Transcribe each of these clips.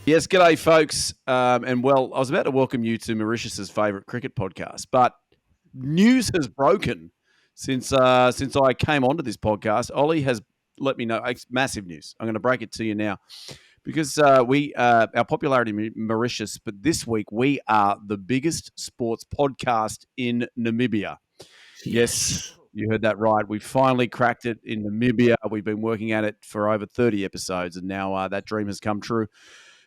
Yes, g'day, folks. And well, I was about to welcome you to Mauritius's favourite cricket podcast, but news has broken since I came onto this podcast. Ollie has let me know. It's massive news. I'm going to break it to you now because our popularity in Mauritius, but this week we are the biggest sports podcast in Namibia. Yes, you heard that right. We finally cracked it in Namibia. We've been working at it for over 30 episodes, and now that dream has come true.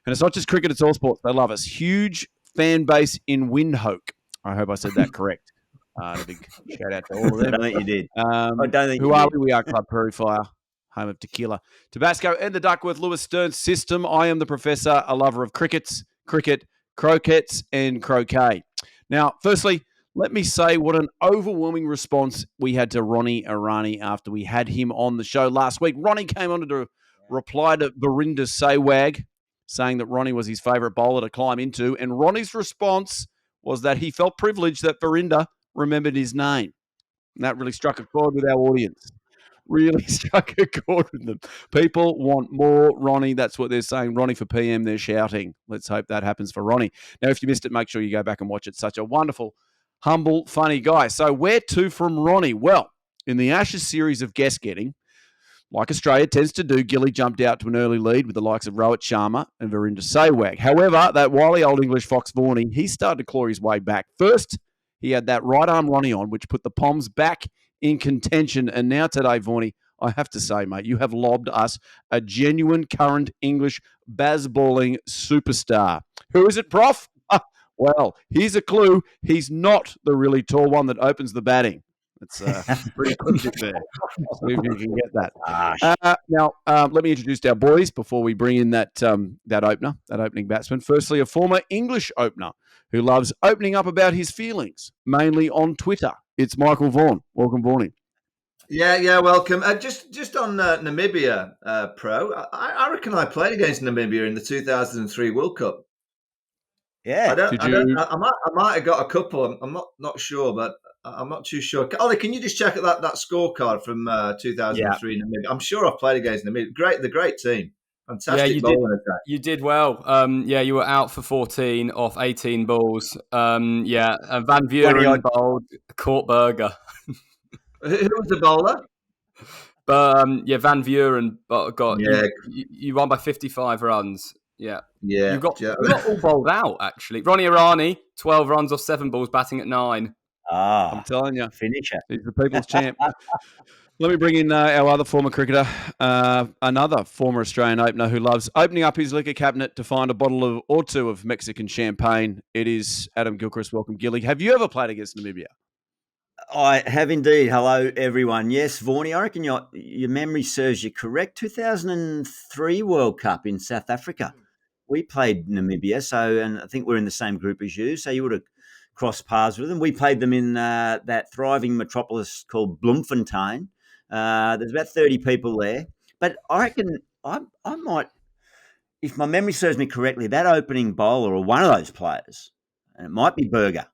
And it's not just cricket, it's all sports. They love us. Huge fan base in Windhoek. I hope I said that correct. A big shout out to all of them. I don't think you did. Who are we? We are Club Prairie Fire, home of tequila, Tabasco, and the Duckworth Lewis Stern system. I am the professor, a lover of cricket, croquettes, and croquet. Now, firstly, let me say what an overwhelming response we had to Ronnie Arani after we had him on the show last week. Ronnie came on to reply to Verinder Sehwag, saying that Ronnie was his favourite bowler to climb into. And Ronnie's response was that he felt privileged that Verinder remembered his name. And that really struck a chord with our audience. Really struck a chord with them. People want more Ronnie. That's what they're saying. Ronnie for PM, they're shouting. Let's hope that happens for Ronnie. Now, if you missed it, make sure you go back and watch it. Such a wonderful, humble, funny guy. So where to from Ronnie? Well, in the Ashes series of guest getting, like Australia tends to do, Gilly jumped out to an early lead with the likes of Rohit Sharma and Verinder Sehwag. However, that wily old English fox Vaughany, he started to claw his way back. First, he had that right arm Ronnie on, which put the Poms back in contention. And now today, Vaughany, I have to say, mate, you have lobbed us a genuine current English baz-balling superstar. Who is it, Prof? Well, here's a clue. He's not the really tall one that opens the batting. It's pretty cryptic there. See if you can get that. Now, let me introduce our boys before we bring in that opening batsman. Firstly, a former English opener who loves opening up about his feelings, mainly on Twitter. It's Michael Vaughan. Welcome, Vaughany. Yeah, welcome. Just on Namibia, Pro, I reckon I played against Namibia in the 2003 World Cup. Yeah. I might have got a couple. I'm not sure, but I'm not too sure. Ollie, can you just check that scorecard from 2003 Namibia? I'm sure I've played against Namibia. The great team. Fantastic bowling attack. You did well. You were out for 14 off 18 balls. Van Vuren bowled, caught Berger. Who was the bowler? But Van Vuren got you won by 55 runs. Yeah. You got all bowled out, actually. Ronnie Arani, 12 runs off 7 balls, batting at 9. I'm telling you. Finisher. He's the people's champ. Let me bring in our other former cricketer, another former Australian opener who loves opening up his liquor cabinet to find a bottle or two of Mexican champagne. It is Adam Gilchrist. Welcome, Gilly. Have you ever played against Namibia? I have indeed. Hello, everyone. Yes, Vaughany, I reckon your memory serves you correct. 2003 World Cup in South Africa. We played Namibia, and I think we're in the same group as you, so you would have crossed paths with them. We played them in that thriving metropolis called Bloemfontein. There's about 30 people there. But I reckon I might, if my memory serves me correctly, that opening bowler or one of those players, and it might be Berger,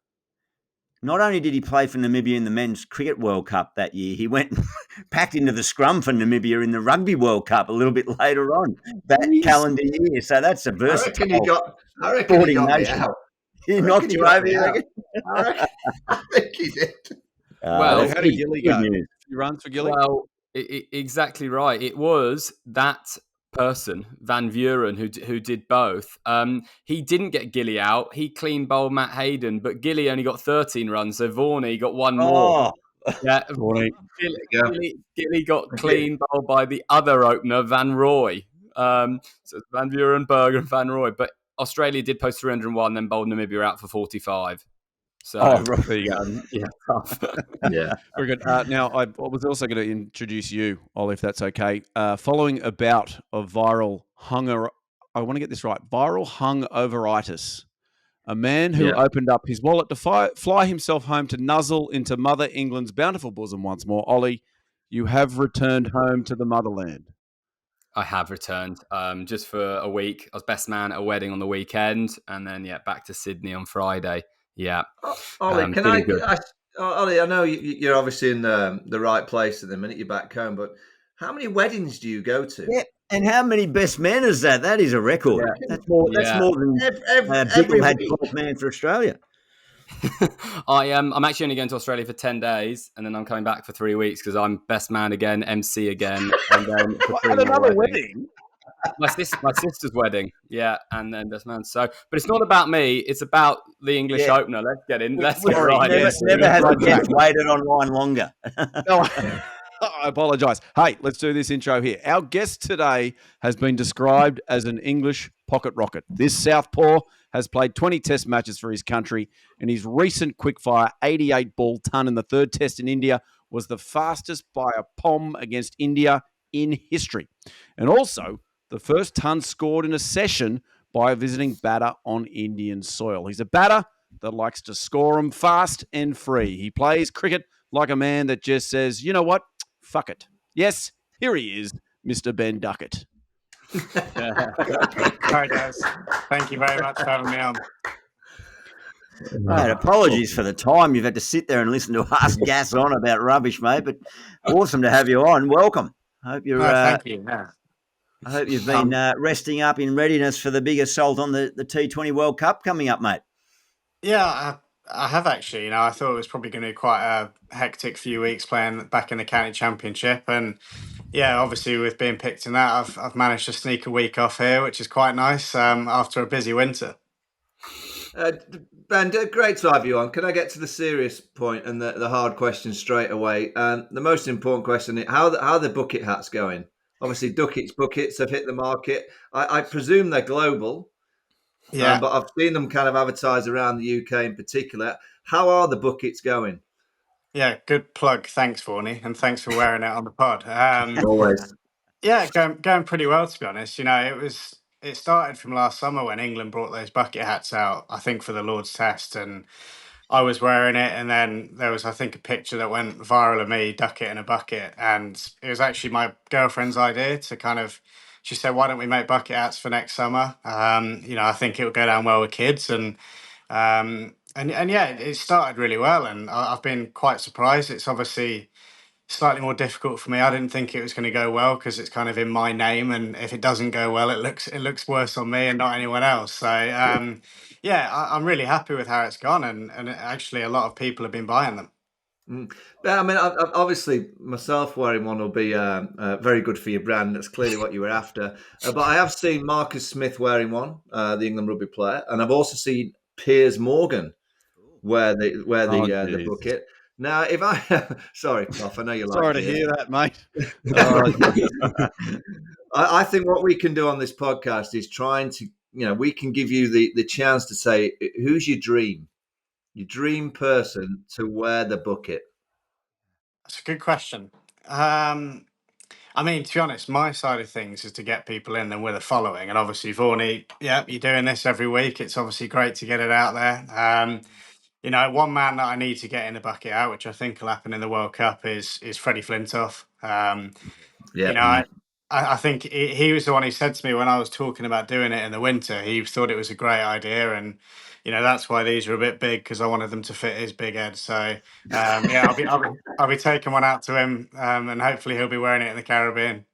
not only did he play for Namibia in the Men's Cricket World Cup that year, he went packed into the scrum for Namibia in the Rugby World Cup a little bit later on that calendar year. So that's a versatile. I reckon he got me out. He knocked you over, you reckon? I think he did. Well, how did Gilly go? He runs for Gilly? Well, exactly right. It was that person, Van Vuren, who did both. He didn't get Gilly out. He clean bowled Matt Hayden, but Gilly only got 13 runs, so Vaughany got one more. Yeah, Gilly got clean bowled by the other opener, Van Roy. So it's Van Vuren, Berger, and Van Roy. But Australia did post 301, then bowled Namibia out for 45. So there you go. Yeah, tough. Yeah, very good. Now, I was also going to introduce you, Ollie, if that's okay. Following a bout of viral hungoveritis, a man who opened up his wallet to fly himself home to nuzzle into Mother England's bountiful bosom once more. Ollie, you have returned home to the motherland. I have returned just for a week. I was best man at a wedding on the weekend, and then back to Sydney on Friday. Yeah. Ollie, Ollie, I know you're obviously in the right place at the minute. You're back home, but How many weddings do you go to? Yeah, and how many best men is that? That is a record. Yeah. That's more. That's Yeah. more than Every Bickle had week. 12th man for Australia. I'm actually only going to Australia for 10 days, and then I'm coming back for 3 weeks because I'm best man again, MC again, and then for And 3 more another weddings. wedding. My sister's wedding, yeah, and then best man. So, but it's not about me; it's about the English Yeah. opener. Let's get in. Let's get Sorry, right Never, yes. into never it. has a Right guest back. waited online longer. No, I apologise. Hey, let's do this intro here. Our guest today has been described as an English pocket rocket. This southpaw has played 20 test matches for his country, and his recent quickfire 88 ball ton in the third test in India was the fastest by a POM against India in history. And also the first ton scored in a session by a visiting batter on Indian soil. He's a batter that likes to score them fast and free. He plays cricket like a man that just says, you know what? Fuck it. Yes, here he is, Mr. Ben Duckett. Hi, guys. Thank you very much for having me on. Mate, apologies for the time you've had to sit there and listen to us gas on about rubbish, mate. But awesome to have you on. Welcome. Hope you're. Thank you. Yeah. I hope you've been resting up in readiness for the big assault on the T20 World Cup coming up, mate. Yeah, I have actually. I thought it was probably going to be quite a hectic few weeks playing back in the county championship, and yeah, obviously with being picked in that, I've managed to sneak a week off here, which is quite nice after a busy winter. Ben, great to have you on. Can I get to the serious point and the hard question straight away? And the most important question is how the bucket hats going? Obviously, Duckett's buckets have hit the market. I presume they're global, Yeah, but I've seen them kind of advertised around the UK in particular. How are the buckets going? yeah, good plug. Thanks, Vaughany, and thanks for wearing it on the pod. Always. Yeah, going pretty well, to be honest. It started from last summer when England brought those bucket hats out, I think for the Lord's Test, and I was wearing it, and then there was, I think, a picture that went viral of me, Duckett in a bucket, and it was actually my girlfriend's idea to kind of. She said, "Why don't we make bucket hats for next summer? I think it would go down well with kids." And yeah, it started really well, and I've been quite surprised. It's obviously slightly more difficult for me. I didn't think it was going to go well because it's kind of in my name, and if it doesn't go well, it looks worse on me and not anyone else. So yeah, I'm really happy with how it's gone, and actually a lot of people have been buying them. But I mean, obviously, myself wearing one will be very good for your brand. That's clearly what you were after. But I have seen Marcus Smith wearing one, the England rugby player, and I've also seen Piers Morgan wear the bucket. Now, if I sorry, Prof, I know you like. Sorry to hear that, mate. I think what we can do on this podcast is trying to, we can give you the chance to say who's your dream person to wear the bucket. That's a good question. I mean, to be honest, my side of things is to get people in them with a following, and obviously, Vaughany, yeah, you're doing this every week. It's obviously great to get it out there. One man that I need to get in the bucket out, which I think will happen in the World Cup, is Freddie Flintoff. Yeah. I think he was the one who said to me when I was talking about doing it in the winter, he thought it was a great idea, and that's why these are a bit big because I wanted them to fit his big head. So yeah, I'll be taking one out to him, and hopefully he'll be wearing it in the Caribbean.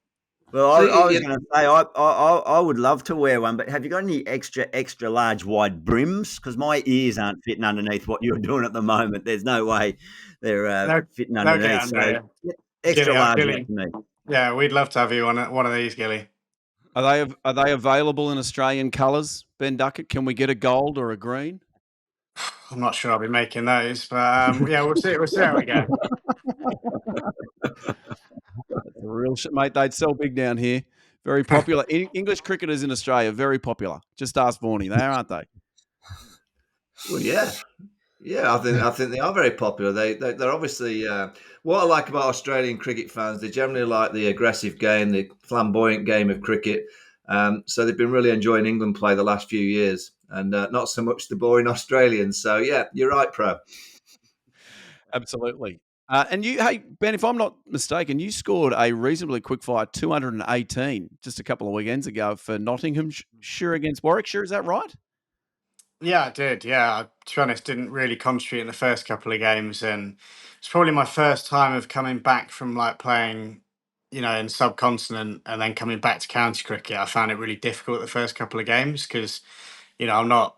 Well, So I was going to say I would love to wear one, but have you got any extra large wide brims? Because my ears aren't fitting underneath what you're doing at the moment. There's no way they're fitting underneath. So extra Gilly, large Gilly. for me. Yeah, we'd love to have you on one of these, Gilly. Are they available in Australian colours, Ben Duckett? Can we get a gold or a green? I'm not sure I'll be making those, but yeah, we'll see. We'll see how we go. Real shit, mate. They'd sell big down here. Very popular. English cricketers in Australia, very popular. Just ask Vaughany. They are, aren't they? Well, yeah. I think they are very popular. They're obviously what I like about Australian cricket fans. They generally like the aggressive game, the flamboyant game of cricket. So they've been really enjoying England play the last few years, and not so much the boring Australians. So yeah, you're right, Pro. Absolutely. And hey, Ben, if I'm not mistaken, you scored a reasonably quick fire 218 just a couple of weekends ago for Nottinghamshire against Warwickshire. Is that right? Yeah, I did. Yeah, to be honest, didn't really contribute in the first couple of games, and it's probably my first time of coming back from like playing in subcontinent and then coming back to county cricket, I found it really difficult the first couple of games because, I'm not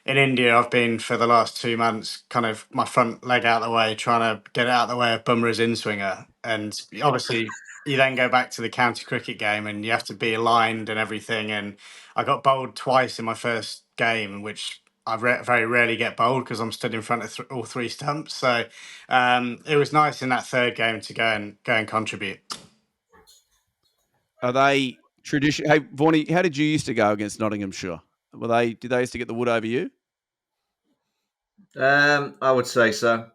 in India. I've been for the last 2 months, kind of my front leg out the way, trying to get it out the way of Bumrah's in-swinger. And obviously, you then go back to the county cricket game and you have to be aligned and everything. And I got bowled twice in my first game, which I very rarely get bowled because I'm stood in front of all three stumps. So it was nice in that third game to go and contribute. Are they tradition? Hey, Vaughany, how did you used to go against Nottinghamshire? Did they used to get the wood over you? I would say so.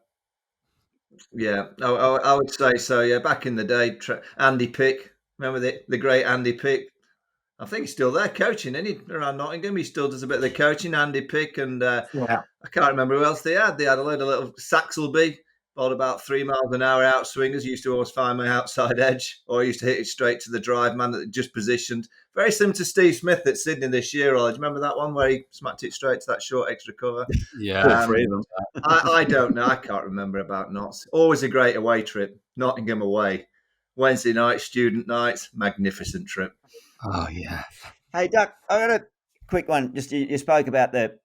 Yeah, I would say so. Yeah, back in the day, Andy Pick, remember the great Andy Pick? I think he's still there coaching, isn't he? Around Nottingham, he still does a bit of the coaching. Andy Pick and Yeah. I can't remember who else they had. They had a load of little Saxelby, bowled about 3 miles an hour outswingers. Used to always find my outside edge, or used to hit it straight to the drive man that just positioned. Very similar to Steve Smith at Sydney this year. Ollie. Do you remember that one where he smacked it straight to that short extra cover? Yeah. All three of them. I don't know. I can't remember about Notts. Always a great away trip. Nottingham away. Wednesday night, student nights. Magnificent trip. Oh, yeah. Hey, Duck, I got a quick one. Just you spoke about the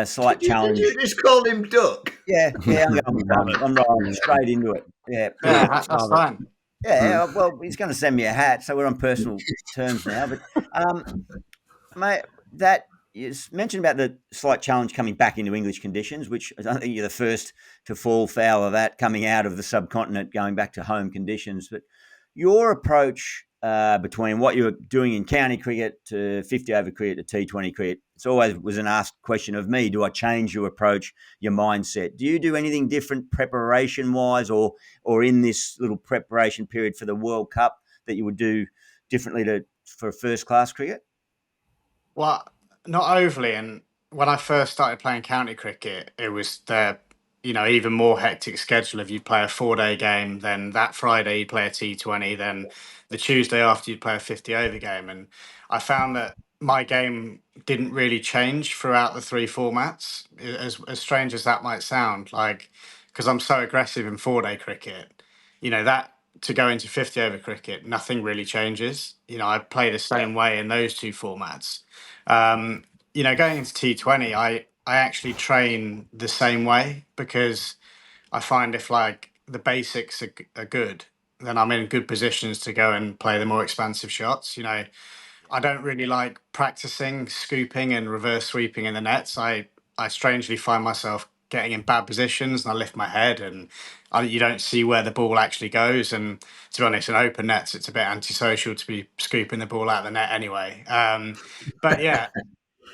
slight challenge. Did you just call him Duck? Yeah, I'm rolling straight into it. Yeah, that's fine. Yeah, well, he's going to send me a hat, so we're on personal terms now. But, mate, that you mentioned about the slight challenge coming back into English conditions, which I don't think you're the first to fall foul of that, coming out of the subcontinent, going back to home conditions. But your approach between what you were doing in county cricket to 50-over cricket to T20 cricket, it's always was an asked question of me. Do I change your approach, your mindset? Do you do anything different preparation-wise or in this little preparation period for the World Cup that you would do differently for first-class cricket? Well, not overly. And when I first started playing county cricket, it was the even more hectic schedule. If you'd play a 4-day game, then that Friday you'd play a T20, then the Tuesday after you'd play a 50-over game. And I found that my game didn't really change throughout the three formats, as strange as that might sound. Like, because I'm so aggressive in 4-day cricket, that to go into 50-over cricket, nothing really changes. I play the same way in those two formats. Going into T20, I actually train the same way because I find if like the basics are good, then I'm in good positions to go and play the more expansive shots. I don't really like practicing scooping and reverse sweeping in the nets. I strangely find myself getting in bad positions and I lift my head and you don't see where the ball actually goes. And to be honest, in open nets, it's a bit antisocial to be scooping the ball out of the net anyway. But yeah,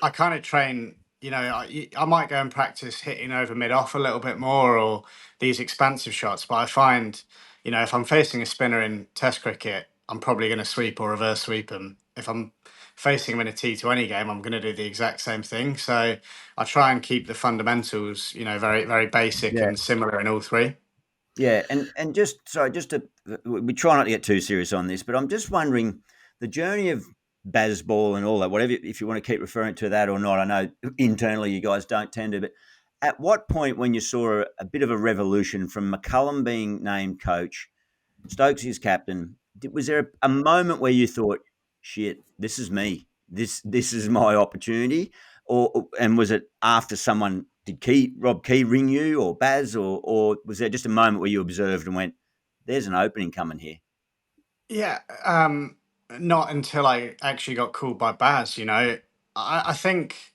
I kind of train, I might go and practice hitting over mid-off a little bit more or these expansive shots. But I find, if I'm facing a spinner in Test cricket, I'm probably going to sweep or reverse sweep them. If I'm facing him in a T20 game, I'm going to do the exact same thing. So I try and keep the fundamentals, very, very basic and similar in all three. Yeah, and just to we try not to get too serious on this, but I'm just wondering the journey of Bazball and all that, whatever, if you want to keep referring to that or not. I know internally you guys don't tend to, but at what point when you saw a bit of a revolution from McCullum being named coach, Stokes is captain, was there a moment where you thought, shit, this is me, this is my opportunity, and was it after someone? Did Rob Key ring you or Baz, or was there just a moment where you observed and went, "There's an opening coming here"? Yeah, not until I actually got called by Baz. I think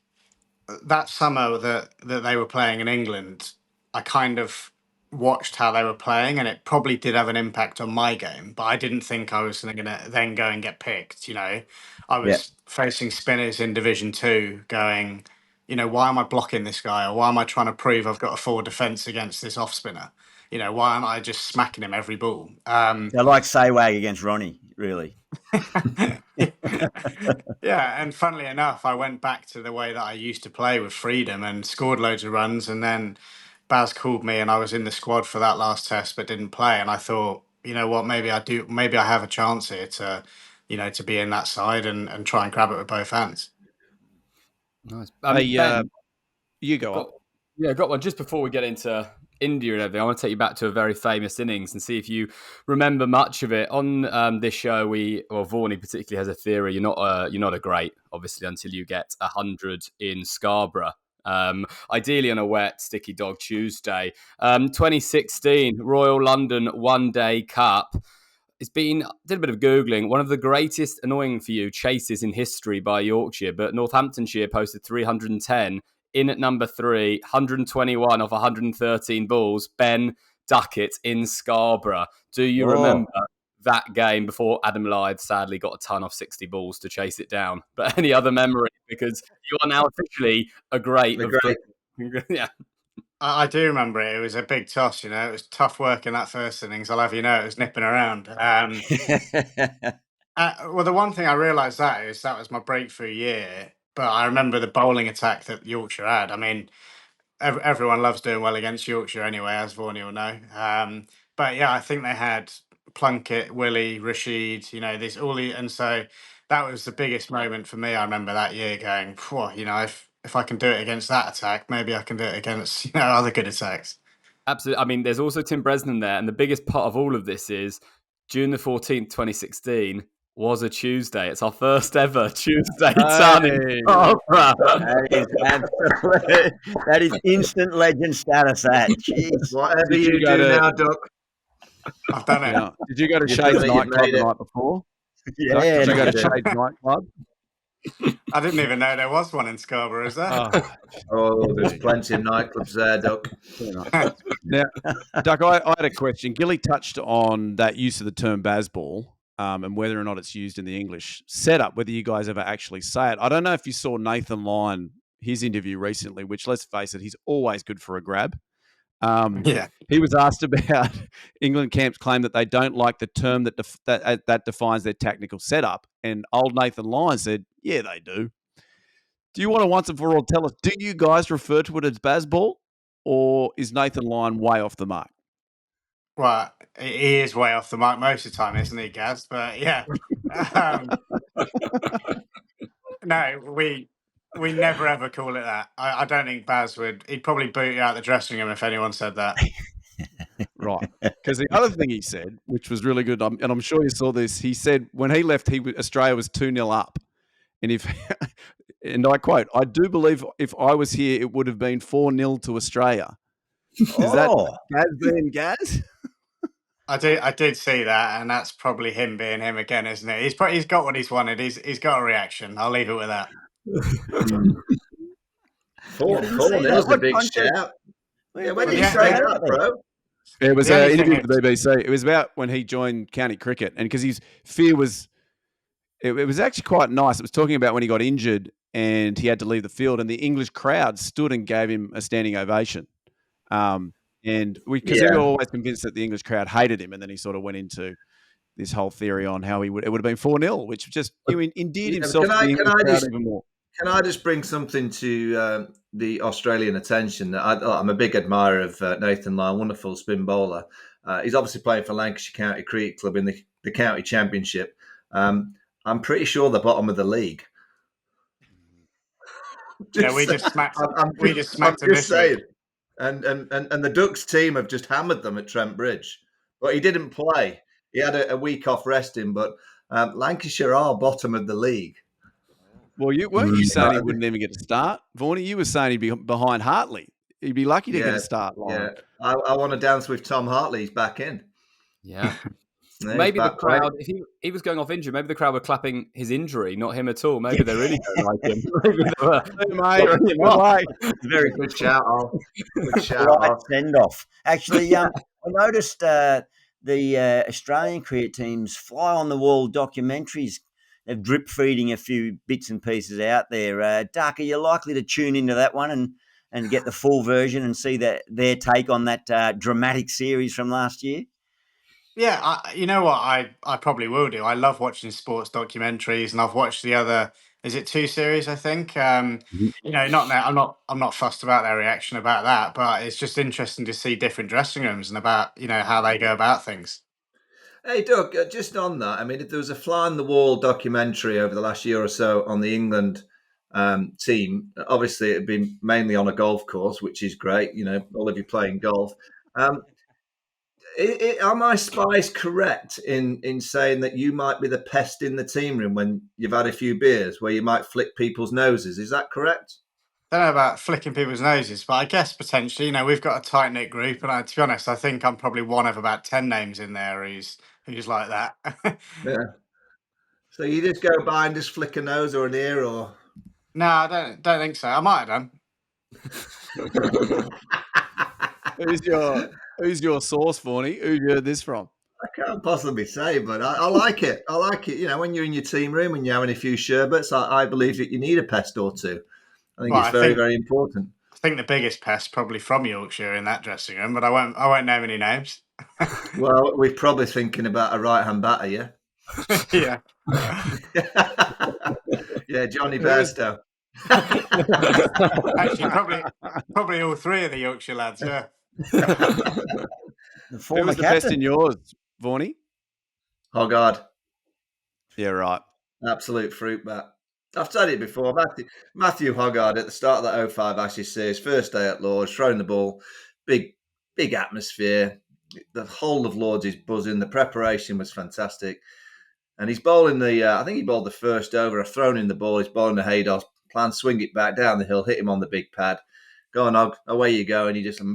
that summer that they were playing in England, I kind of watched how they were playing, and it probably did have an impact on my game. But I didn't think I was going to then go and get picked. I was facing spinners in Division Two, going, why am I blocking this guy, or why am I trying to prove I've got a forward defence against this off spinner? Why aren't I just smacking him every ball? So like Saywag against Ronnie, really. Yeah, and funnily enough, I went back to the way that I used to play with freedom and scored loads of runs. And then Baz called me, and I was in the squad for that last test, but didn't play. And I thought, you know what, maybe I have a chance here to, to be in that side and try and grab it with both hands. Nice. Ben, you go on. Got one just before we get into India and everything, I want to take you back to a very famous innings and see if you remember much of it. On this show, Vaughany particularly has a theory: you're not a great, obviously, until you get 100 in Scarborough. Ideally on a wet, sticky dog Tuesday. 2016 Royal London One Day Cup. It's been, did a bit of Googling, one of the greatest, annoying for you, chases in history by Yorkshire, but Northamptonshire posted 310 in at number 3, 121 off 113 balls. Ben Duckett in Scarborough. Do you remember that game before Adam Lyth sadly got a ton off 60 balls to chase it down? But any other memory? Because you are now officially a great. Yeah. I do remember it. It was a big toss, It was tough work in that first innings. I'll have you know, it was nipping around. Well, the one thing I realised that was my breakthrough year. But I remember the bowling attack that Yorkshire had. I mean, everyone loves doing well against Yorkshire anyway, as Vaughany will know. But yeah, I think they had Plunkett, Willie, Rashid, and so that was the biggest moment for me. I remember that year going, if I can do it against that attack, maybe I can do it against other good attacks. Absolutely. I mean, there's also Tim Bresnan there, and the biggest part of all of this is June the 14th, 2016 was a Tuesday. It's our first ever Tuesday ton in Scarborough. That is instant legend status. That, jeez. Whatever you do now, Duck. I've done it. Yeah. Did you go to Shade's nightclub the night before? Yeah. Did you go to Shade's nightclub? I didn't even know there was one in Scarborough, is there? There's plenty of nightclubs there, Duck. Now, Duck, I had a question. Gilly touched on that use of the term Bazball and whether or not it's used in the English setup, whether you guys ever actually say it. I don't know if you saw Nathan Lyon, his interview recently, which, let's face it, he's always good for a grab. He was asked about England camp's claim that they don't like the term that defines their tactical setup. And old Nathan Lyon said, yeah, they do. Do you want to once and for all tell us, do you guys refer to it as Bazball, or is Nathan Lyon way off the mark? Well, he is way off the mark most of the time, isn't he, Gaz? But yeah. No, we never ever call it that. I don't think Baz would. He'd probably boot you out the dressing room if anyone said that. Right. Because the other thing he said, which was really good, and I'm sure you saw this, he said when he left, Australia was 2-0 up. And and I quote, I do believe if I was here, it would have been 4-0 to Australia. Is that Gaz being Gaz? I did see that, and that's probably him being him again, isn't it? He's got what he's wanted. He's got a reaction. I'll leave it with that. 4-0 is a big shout. Yeah, when did you say that, bro? It was an interview with the BBC. It was about when he joined county cricket, and because his fear was, it was actually quite nice. It was talking about when he got injured and he had to leave the field, and the English crowd stood and gave him a standing ovation. And because they were always convinced that the English crowd hated him, and then he sort of went into this whole theory on how it would have been 4-0, which just endeared himself to the English crowd even more. Can I just bring something to the Australian attention? I'm a big admirer of Nathan Lyon, wonderful spin bowler. He's obviously playing for Lancashire County Cricket Club in the county championship. I'm pretty sure the bottom of the league. We just smacked. We just smacked them this saying. week. And the Ducks team have just hammered them at Trent Bridge, but he didn't play. He had a week off resting, but Lancashire are bottom of the league. Well, weren't you saying he wouldn't even get a start, Vaughany? You were saying he'd be behind Hartley. He'd be lucky to get a start. Yeah, I want to dance with Tom Hartley. He's back in. Yeah. Maybe the crowd, if he was going off injured, maybe the crowd were clapping his injury, not him at all. Maybe they really don't like him. Maybe they were. Very good shout off. Good shout send off. Actually, I noticed the Australian cricket teams fly on the wall documentaries. They're drip feeding a few bits and pieces out there. Duck, are you likely to tune into that one and get the full version and see their take on that dramatic series from last year? Yeah, you know what? I probably will do. I love watching sports documentaries, and I've watched the other. Is it 2 series? I think. Not now. I'm not fussed about their reaction about that, but it's just interesting to see different dressing rooms and about how they go about things. Hey, Doug, just on that, I mean, if there was a fly on the wall documentary over the last year or so on the England team. Obviously, it'd been mainly on a golf course, which is great. All of you playing golf. Are my spies correct in saying that you might be the pest in the team room when you've had a few beers, where you might flick people's noses? Is that correct? I don't know about flicking people's noses, but I guess potentially, we've got a tight knit group, and to be honest, I think I'm probably one of about 10 names in there who's like that. Yeah. So you just go by and just flick a nose or an ear, or No, I don't think so. I might have done. Who's your source, Vaughany? Who you heard this from? I can't possibly say, but I like it. I like it. When you're in your team room and you're having a few sherbets, I believe that you need a pest or two. I think it's very, very important. I think the biggest pest probably from Yorkshire in that dressing room, but I won't name any names. Well, we're probably thinking about a right-hand batter, yeah? Yeah. Yeah, Johnny Bairstow. Actually, probably all three of the Yorkshire lads, yeah. Who was the best in yours, Vaughany? Hoggard. Yeah, right. Absolute fruit bat. I've said it before. Matthew Hoggard at the start of that 05 Ashes series, first day at Lords, throwing the ball, big atmosphere. The whole of Lords is buzzing. The preparation was fantastic. And he's bowling I think he bowled the first over. I've thrown in the ball. He's bowling the Haydos. Plan, swing it back down the hill, hit him on the big pad. Go on, Hogg, away you go. And he just... I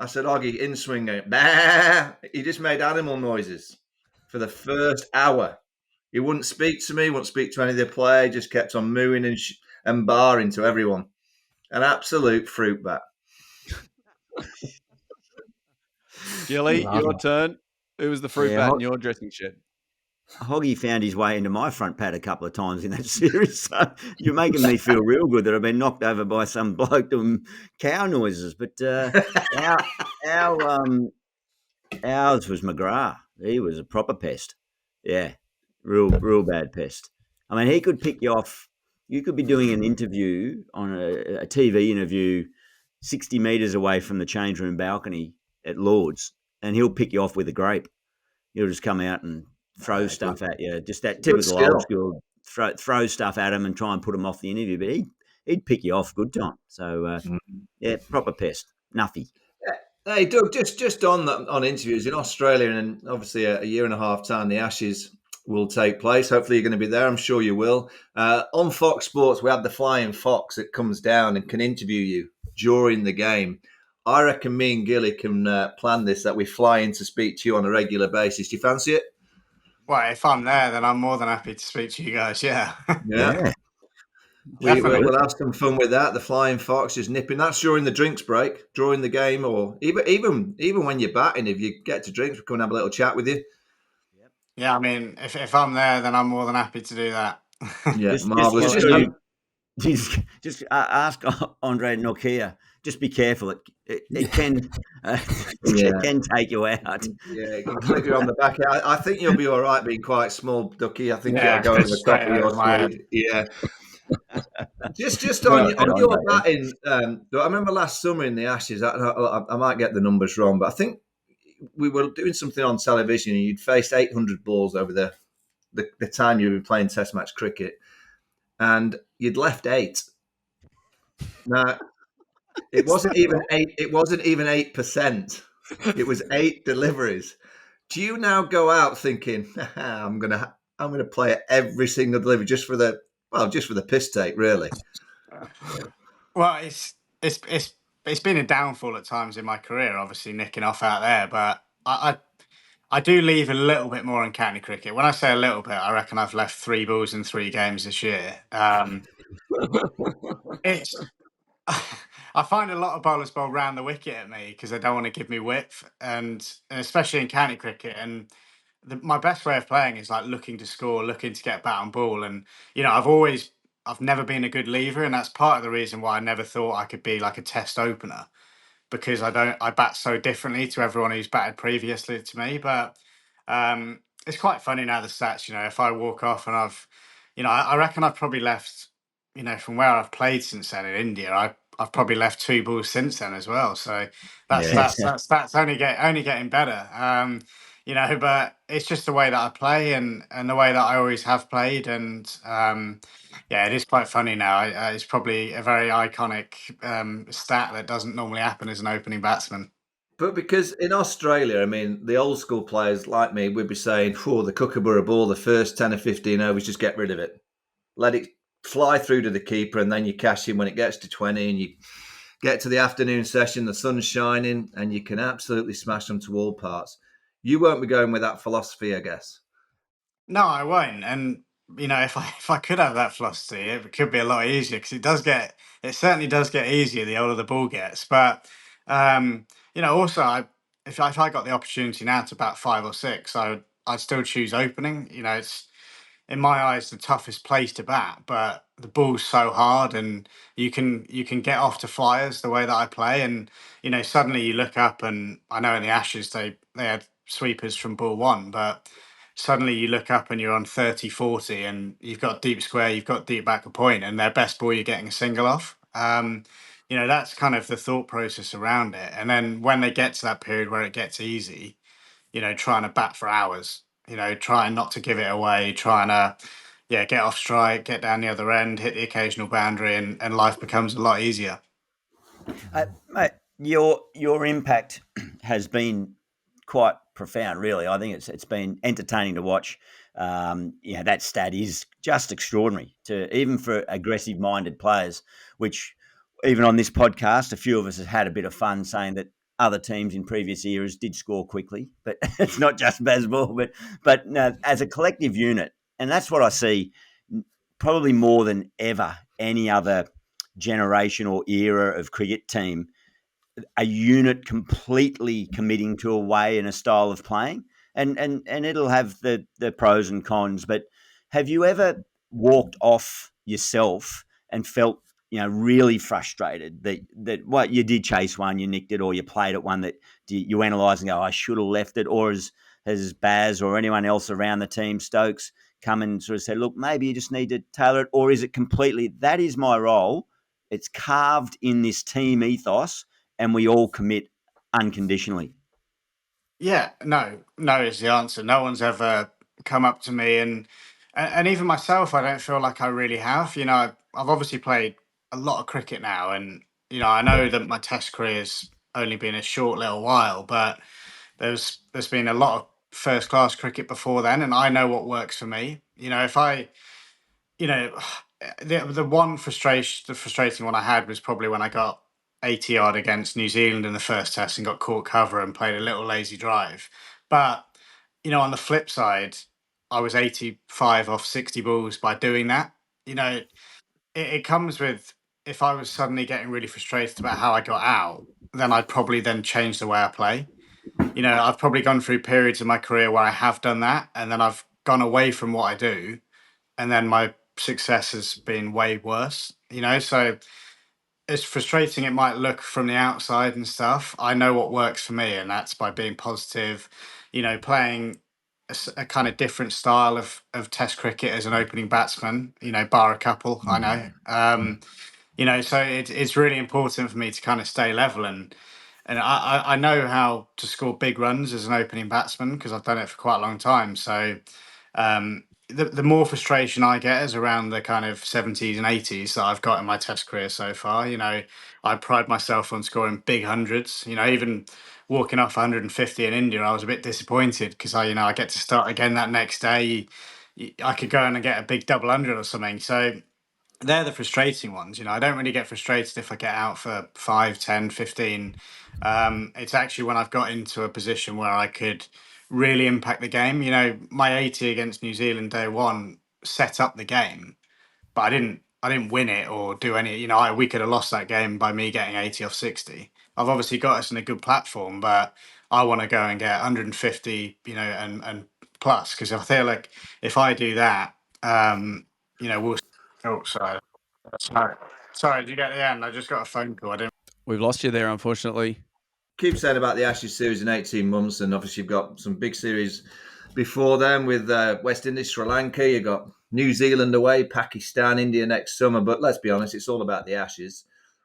said, Hoggy, in swing. Bah! He just made animal noises for the first hour. He wouldn't speak to me, wouldn't speak to any of the players, just kept on mooing and barring to everyone. An absolute fruit bat. Gilly, your turn. Who was the fruit bat in your dressing shed? Hoggy found his way into my front pad a couple of times in that series. So you're making me feel real good that I've been knocked over by some bloke doing cow noises. But ours was McGrath. He was a proper pest. Yeah, real bad pest. I mean, he could pick you off. You could be doing an interview on a TV interview 60 metres away from the change room balcony at Lords, and he'll pick you off with a grape. He'll just come out and throw stuff at you, just that typical old school, throw stuff at him and try and put him off the interview. But he'd pick you off good time. So, yeah, proper pest. Nuffy. Hey, Doug, just on interviews in Australia, and obviously a year and a half time, the Ashes will take place. Hopefully you're going to be there. I'm sure you will. On Fox Sports, we have the Flying Fox that comes down and can interview you during the game. I reckon me and Gilly can plan this, that we fly in to speak to you on a regular basis. Do you fancy it? Well, if I'm there, then I'm more than happy to speak to you guys, yeah. Yeah. We'll have some fun with that. The Flying Fox is nipping. That's during the drinks break, during the game, or even when you're batting. If you get to drinks, we'll come and have a little chat with you. Yeah, I mean, if I'm there, then I'm more than happy to do that. Yeah, marvelous. Just ask Andre Nokia. Just be careful. It can it can take you out. Yeah, it can clip you on the back. I think you'll be all right being quite small, Ducky. I think it'll go over the top of your sleeve. Yeah. Just on your batting, I remember last summer in the Ashes, I might get the numbers wrong, but I think we were doing something on television and you'd faced 800 balls over the time you'd been playing Test match cricket, and you'd left 8. Now, it wasn't even 8. It wasn't even 8%. It was 8 deliveries. Do you now go out thinking, I'm gonna play every single delivery just for the piss take, really? Well, it's been a downfall at times in my career, obviously nicking off out there, but I do leave a little bit more in county cricket. When I say a little bit, I reckon I've left 3 balls in 3 games this year. I find a lot of bowlers bowl round the wicket at me because they don't want to give me width, and especially in county cricket. And my best way of playing is like looking to score, looking to get bat on ball. And I've never been a good lever, and that's part of the reason why I never thought I could be like a Test opener, because I bat so differently to everyone who's batted previously to me. But it's quite funny now, the stats. If I walk off and I reckon I've probably left, from where I've played since then in India, I've probably left 2 balls since then as well. So that's only getting better. But it's just the way that I play and the way that I always have played. And it is quite funny now. It's probably a very iconic stat that doesn't normally happen as an opening batsman. But because in Australia, I mean, the old school players like me would be saying, "Oh, the Kookaburra ball, the first 10 or 15 overs, just get rid of it. Let it fly through to the keeper, and then you cash in when it gets to 20, and you get to the afternoon session, the sun's shining, and you can absolutely smash them to all parts." You won't be going with that philosophy, I guess. No, I won't. And if I could have that philosophy, it could be a lot easier because it certainly does get easier the older the ball gets. But also, if I got the opportunity now to bat 5 or 6, I'd still choose opening. It's in my eyes the toughest place to bat, but the ball's so hard, and you can get off to flyers the way that I play, and suddenly you look up, and I know in the Ashes they had sweepers from ball one, but suddenly you look up and you're on 30-40, and you've got deep square, you've got deep back of point, and their best ball you're getting a single off. That's kind of the thought process around it. And then when they get to that period where it gets easy, trying to bat for hours, trying not to give it away, trying to, get off strike, get down the other end, hit the occasional boundary, and life becomes a lot easier. Mate, your impact has been quite profound, really. I think it's been entertaining to watch. That stat is just extraordinary even for aggressive-minded players, which even on this podcast, a few of us have had a bit of fun saying that other teams in previous eras did score quickly, but it's not just Bazball, but no, as a collective unit, and that's what I see probably more than ever any other generation or era of cricket team, a unit completely committing to a way and a style of playing, and it'll have the pros and cons. But have you ever walked off yourself and felt really frustrated that what you did chase one, you nicked it, or you played at one that you analyse and go, I should have left it, or has Baz or anyone else around the team, Stokes, come and sort of said, look, maybe you just need to tailor it, or is it completely, that is my role, it's carved in this team ethos, and we all commit unconditionally? Yeah, no is the answer. No one's ever come up to me, and even myself, I don't feel like I really have. I've obviously played a lot of cricket now, and I know that my Test career's only been a short little while, but there's been a lot of first class cricket before then, and I know what works for me. If I you know, the frustrating one I had was probably when I got 80 odd against New Zealand in the first test and got caught cover and played a little lazy drive. But on the flip side, I was 85 off 60 balls by doing that. It comes with, if I was suddenly getting really frustrated about how I got out, then I'd probably then change the way I play. I've probably gone through periods in my career where I have done that, and then I've gone away from what I do, and then my success has been way worse. So as frustrating it might look from the outside and stuff, I know what works for me, and that's by being positive, playing a kind of different style of test cricket as an opening batsman, bar a couple, I know. So it's really important for me to kind of stay level, and I know how to score big runs as an opening batsman because I've done it for quite a long time. So the more frustration I get is around the kind of 70s and 80s that I've got in my test career so far. I pride myself on scoring big hundreds. Even walking off 150 in India, I was a bit disappointed because I get to start again that next day. I could go in and get a big double hundred or something. So they're the frustrating ones. I don't really get frustrated if I get out for 5, 10, 15. It's actually when I've got into a position where I could really impact the game. My 80 against New Zealand day one set up the game, but I didn't win it or do any. We could have lost that game by me getting 80 off 60. I've obviously got us in a good platform, but I want to go and get 150, and plus, because I feel like if I do that, we'll. Oh, sorry. Sorry, did you get the end? I just got a phone call. I didn't. We've lost you there, unfortunately. Keep saying about the Ashes series in 18 months, and obviously you've got some big series before then with West Indies, Sri Lanka. You've got New Zealand away, Pakistan, India next summer. But let's be honest, it's all about the Ashes.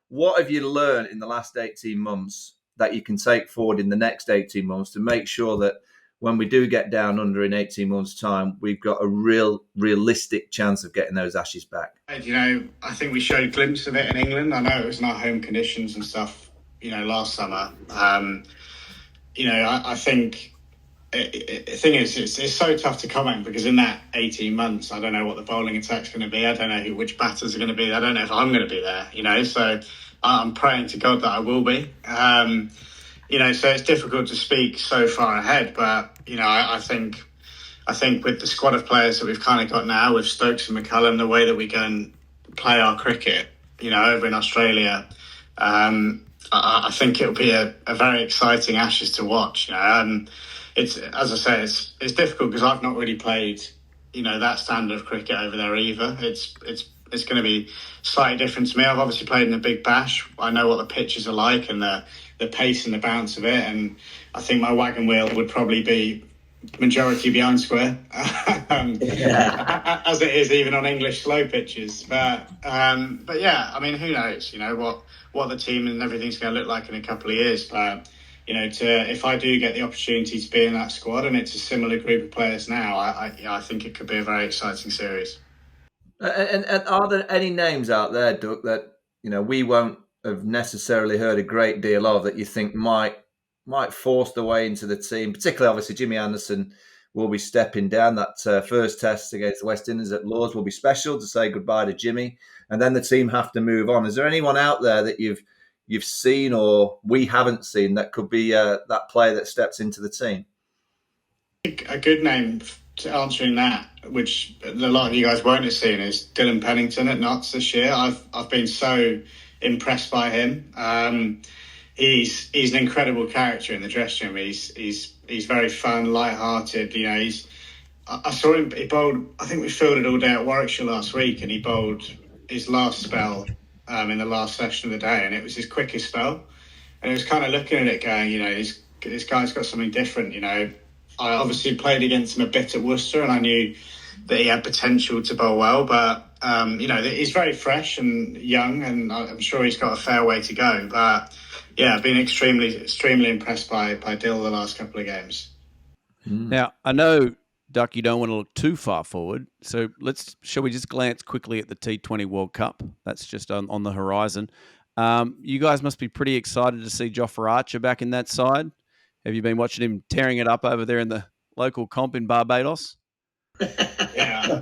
What have you learned in the last 18 months that you can take forward in the next 18 months to make sure that when we do get down under in 18 months' time, we've got a realistic chance of getting those Ashes back. You know, I think we showed a glimpse of it in England. I know it was in our home conditions and stuff, you know, last summer. You know, I think the thing is, it's so tough to comment because in that 18 months, I don't know what the bowling attack's going to be. I don't know which batters are going to be. I don't know if I'm going to be there, you know. So I'm praying to God that I will be. You know, so it's difficult to speak so far ahead. But, you know, I think with the squad of players that we've kind of got now, with Stokes and McCullum, the way that we go and play our cricket, you know, over in Australia, I think it'll be a very exciting Ashes to watch. You know, it's, as I say, it's difficult because I've not really played, you know, that standard of cricket over there either. It's going to be slightly different to me. I've obviously played in the Big Bash. I know what the pitches are like and the pace and the bounce of it. And I think my wagon wheel would probably be majority behind square, as it is even on English slow pitches. But yeah, I mean, who knows? You know what the team and everything's going to look like in a couple of years. But you know, if I do get the opportunity to be in that squad and it's a similar group of players now, I think it could be a very exciting series. And are there any names out there, Duck, that you know we won't have necessarily heard a great deal of that you think might force their way into the team? Particularly, obviously, Jimmy Anderson will be stepping down. That first test against the West Indies at Lords will be special to say goodbye to Jimmy, and then the team have to move on. Is there anyone out there that you've seen or we haven't seen that could be that player that steps into the team? A good name to answering that, which a lot of you guys won't have seen, is Dylan Pennington at Notts this year. I've been so impressed by him. He's an incredible character in the dressing room. He's very fun, light-hearted. You know, I saw him. He bowled. I think we fielded all day at Warwickshire last week, and he bowled his last spell in the last session of the day, and it was his quickest spell. And I was kind of looking at it, going, you know, this guy's got something different. You know, I obviously played against him a bit at Worcester, and I knew that he had potential to bowl well, but you know, he's very fresh and young, and I'm sure he's got a fair way to go. But yeah, I've been extremely impressed by Dill the last couple of games. Now, I know, Duck, you don't want to look too far forward, so shall we just glance quickly at the T20 World Cup? That's just on the horizon. You guys must be pretty excited to see Jofra Archer back in that side. Have you been watching him tearing it up over there in the local comp in Barbados? Yeah,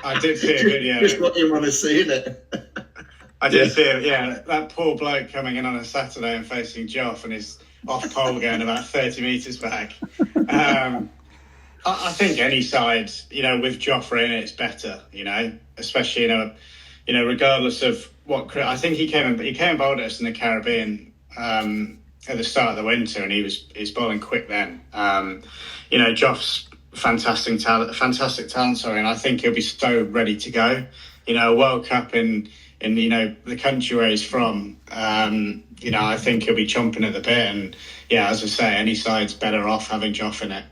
I did see a video. Just what you want to see, isn't it? I did see it, yeah. That poor bloke coming in on a Saturday and facing Joff and his off pole going about 30 metres back. I think any side, you know, with Jofra in it's better, you know, especially, you know, regardless of what. I think he came and bowled at us in the Caribbean at the start of the winter, and he's bowling quick then. You know, Joff's fantastic talent, sorry, and I think he'll be so ready to go. You know, a World Cup in you know the country where he's from. You know, I think he'll be chomping at the bit, and yeah, as I say, any side's better off having Joff in it.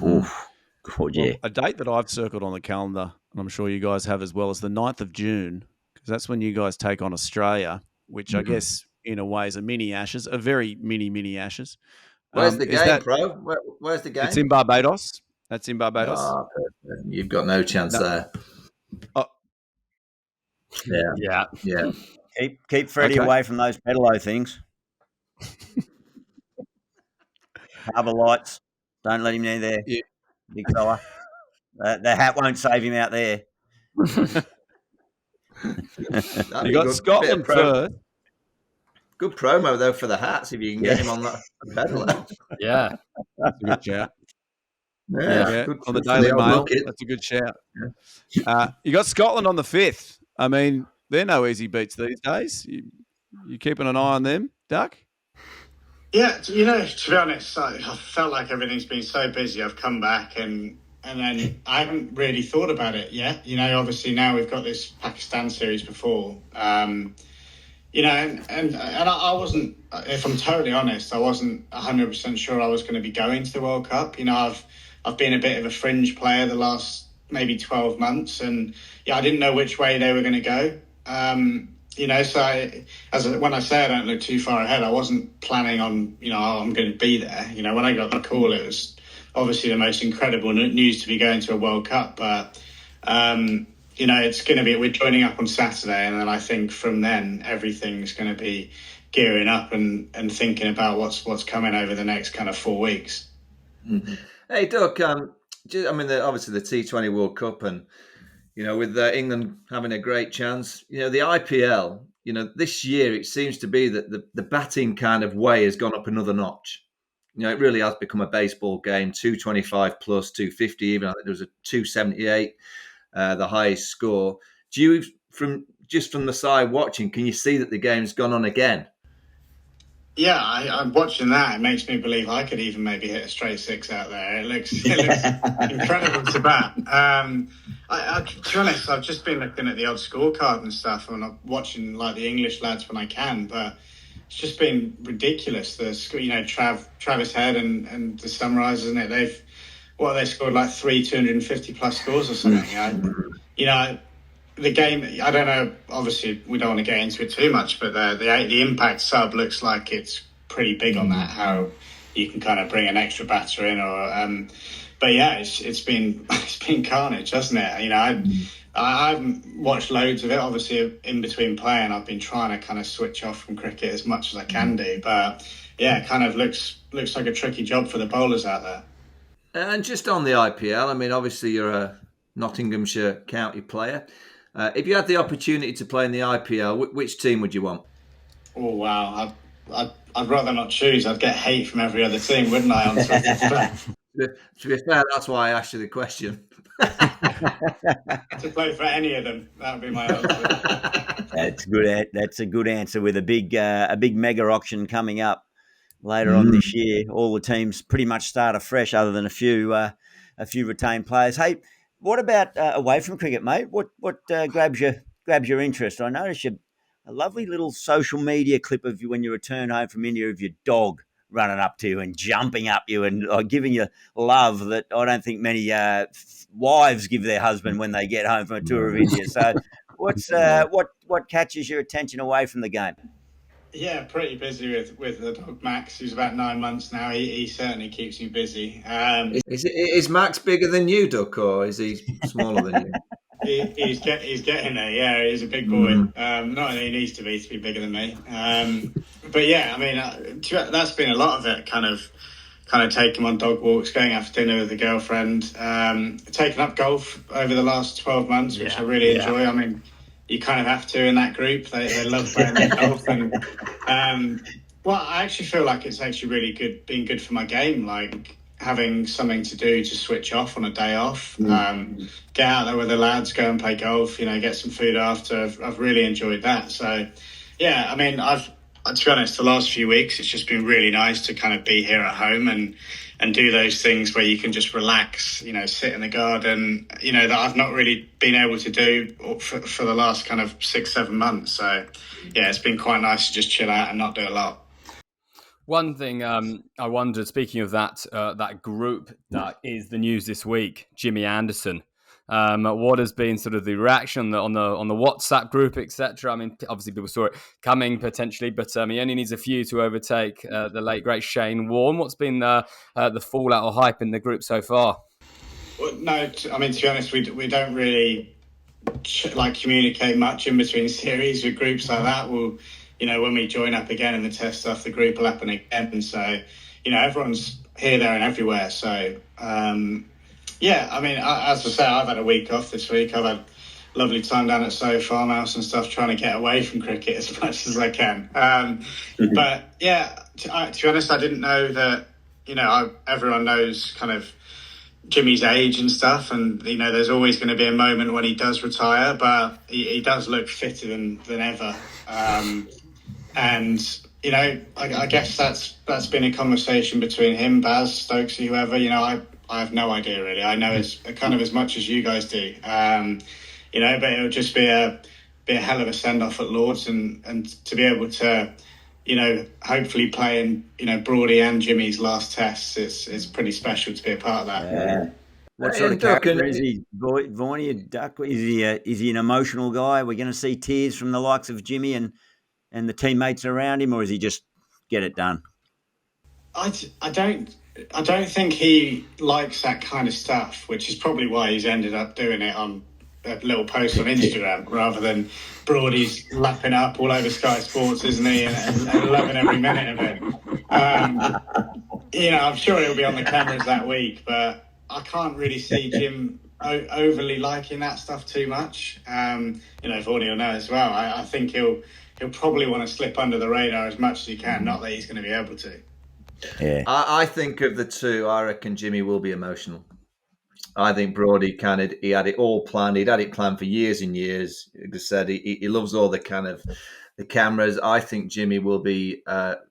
Oof. God, yeah. Well, a date that I've circled on the calendar, and I'm sure you guys have as well, is the 9th of June, because that's when you guys take on Australia, which I guess in a way is a mini Ashes, a very mini Ashes. Where's the game, Pro? Where's the game? It's in Barbados. That's in Barbados. Oh, you've got no chance there. Oh. Yeah. Keep Freddie away from those pedalo things. Harbour lights. Don't let him near there, big fella. The hat won't save him out there. You got Scotland first. Good promo though for the hats if you can get him on that pedal. Yeah, that's a good shout. Yeah. Good, on the Daily Mail. That's a good shout. Yeah. You got Scotland on the 5th. I mean, they're no easy beats these days. You keeping an eye on them, Duck? Yeah, you know, to be honest, I felt like everything's been so busy. I've come back and then I haven't really thought about it yet. You know, obviously now we've got this Pakistan series before. You know, and I wasn't, if I'm totally honest, I wasn't 100% sure I was going to be going to the World Cup. You know, I've been a bit of a fringe player the last maybe 12 months, and yeah, I didn't know which way they were going to go. when I say I don't look too far ahead, I wasn't planning on, I'm going to be there. When I got the call, it was obviously the most incredible news to be going to a World Cup. But, it's going to be, we're joining up on Saturday. And then I think from then, everything's going to be gearing up and thinking about what's coming over the next kind of 4 weeks. Mm-hmm. Hey, Doug, obviously the T20 World Cup and, with England having a great chance, the IPL, this year it seems to be that the batting kind of way has gone up another notch. It really has become a baseball game, 225 plus, 250 even. I think there was a 278, the highest score. Do you, from the side watching, can you see that the game's gone on again? Yeah, I'm watching that. It makes me believe I could even maybe hit a straight six out there. It looks incredible to bat. To be honest, I've just been looking at the odd scorecard and stuff, and I'm watching like the English lads when I can. But it's just been ridiculous. Travis Head and the Sunrisers, isn't it? They scored like 250 plus scores or something. The game, I don't know, obviously we don't want to get into it too much, but the impact sub looks like it's pretty big on that, how you can kind of bring an extra batter in but yeah, it's been carnage, hasn't it? I haven't watched loads of it, obviously in between playing. I've been trying to kind of switch off from cricket as much as I can do, but yeah, it kind of looks like a tricky job for the bowlers out there. And just on the IPL, obviously you're a Nottinghamshire county player. If you had the opportunity to play in the IPL, which team would you want? Oh, wow. I'd rather not choose. I'd get hate from every other team, wouldn't I? To be fair, that's why I asked you the question. To play for any of them, that would be my answer. That's good. That's a good answer. With a big mega auction coming up later on this year, all the teams pretty much start afresh, other than a few retained players. Hey, what about away from cricket, mate? What grabs your interest? I noticed a lovely little social media clip of you when you return home from India of your dog running up to you and jumping up you and giving you love that I don't think many wives give their husband when they get home from a tour of India. So, what catches your attention away from the game? Yeah, pretty busy with the dog Max, who's about 9 months now. He certainly keeps me busy. Is Max bigger than you, Duck, or is he smaller than you? He's getting there. Yeah, he's a big boy. Not that he needs to be bigger than me. But yeah, that's been a lot of it. Kind of take him on dog walks, going out for dinner with a girlfriend, taking up golf over the last 12 months, which I really enjoy. You kind of have to in that group. They love playing golf, and I actually feel like it's actually really good, being good for my game. Like having something to do to switch off on a day off, get out there with the lads, go and play golf. Get some food after. I've really enjoyed that. So, yeah, to be honest, the last few weeks it's just been really nice to kind of be here at home and do those things where you can just relax, sit in the garden, that I've not really been able to do for the last kind of 6-7 months. So, yeah, it's been quite nice to just chill out and not do a lot. One thing I wondered, speaking of that group that is the news this week, Jimmy Anderson. What has been sort of the reaction on the WhatsApp group, etc.? Obviously people saw it coming potentially, but he only needs a few to overtake the late great Shane Warne. What's been the fallout or hype in the group so far? Well, no, to be honest, we don't really communicate much in between series with groups like that. We'll, when we join up again in the test stuff, the group will happen again. So, everyone's here, there, and everywhere. So. Yeah, as I say, I've had a week off this week. I've had a lovely time down at Soho Farmhouse and stuff, trying to get away from cricket as much as I can. But yeah, to be honest, I didn't know that, everyone knows kind of Jimmy's age and stuff. And, there's always going to be a moment when he does retire, but he does look fitter than ever. And, I guess that's been a conversation between him, Baz, Stokesy, whoever, I have no idea really. I know it's kind of as much as you guys do, but it'll just be a hell of a send off at Lords, and to be able to, hopefully play in, Broadie and Jimmy's last tests, it's pretty special to be a part of that. Yeah. What sort of character is he, Vaughany? Duck? Is he an emotional guy? We're going to see tears from the likes of Jimmy and the teammates around him, or is he just get it done? I don't think he likes that kind of stuff, which is probably why he's ended up doing it on a little post on Instagram rather than Broady's lapping up all over Sky Sports, isn't he? And loving every minute of it. I'm sure he'll be on the cameras that week, but I can't really see Jim overly liking that stuff too much. Vaughany will know as well. I think he'll probably want to slip under the radar as much as he can. Not that he's going to be able to. Yeah, I think of the two, I reckon Jimmy will be emotional. I think Brody he had it all planned. He'd had it planned for years and years. Like I said, he loves all the cameras. I think Jimmy will be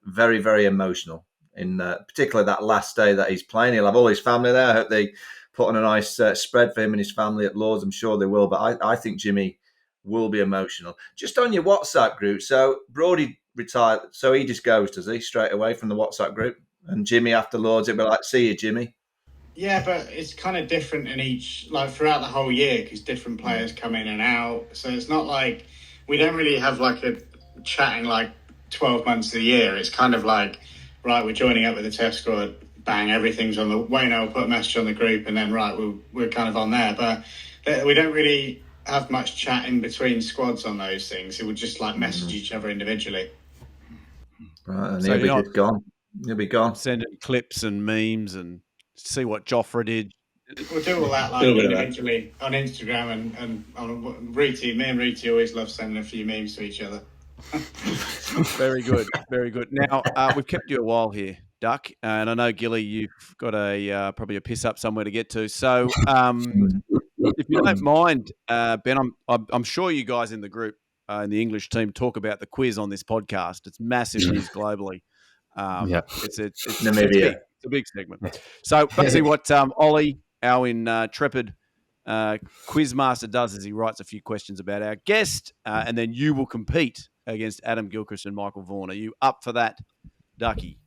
very, very emotional in particularly that last day that he's playing. He'll have all his family there. I hope they put on a nice spread for him and his family at Lord's. I'm sure they will. But I think Jimmy will be emotional. Just on your WhatsApp group. So Brody retired. So he just goes, does he, straight away from the WhatsApp group? And Jimmy after Lord's, it'll be like, see you, Jimmy. Yeah, but it's kind of different in throughout the whole year because different players come in and out. So it's not like we don't really have like a chatting like 12 months of the year. It's kind of like, right, we're joining up with the test squad, bang, everything's on the Wayne will put a message on the group and then, right, we're kind of on there. But we don't really have much chat in between squads on those things. It would just like message each other individually. Right, and he'll be gone. He'll be gone. Sending clips and memes and see what Jofra did. We'll do all that individually on Instagram and on Riti. Me and Riti always love sending a few memes to each other. Very good, very good. Now we've kept you a while here, Duck, and I know Gilly, you've got probably a piss up somewhere to get to. So if you don't mind, Ben, I'm sure you guys in the group in the English team talk about the quiz on this podcast. It's massive news globally. It's Namibia. It's a big segment. So basically what Ollie, our intrepid quizmaster, does is he writes a few questions about our guest, and then you will compete against Adam Gilchrist and Michael Vaughan. Are you up for that, Ducky?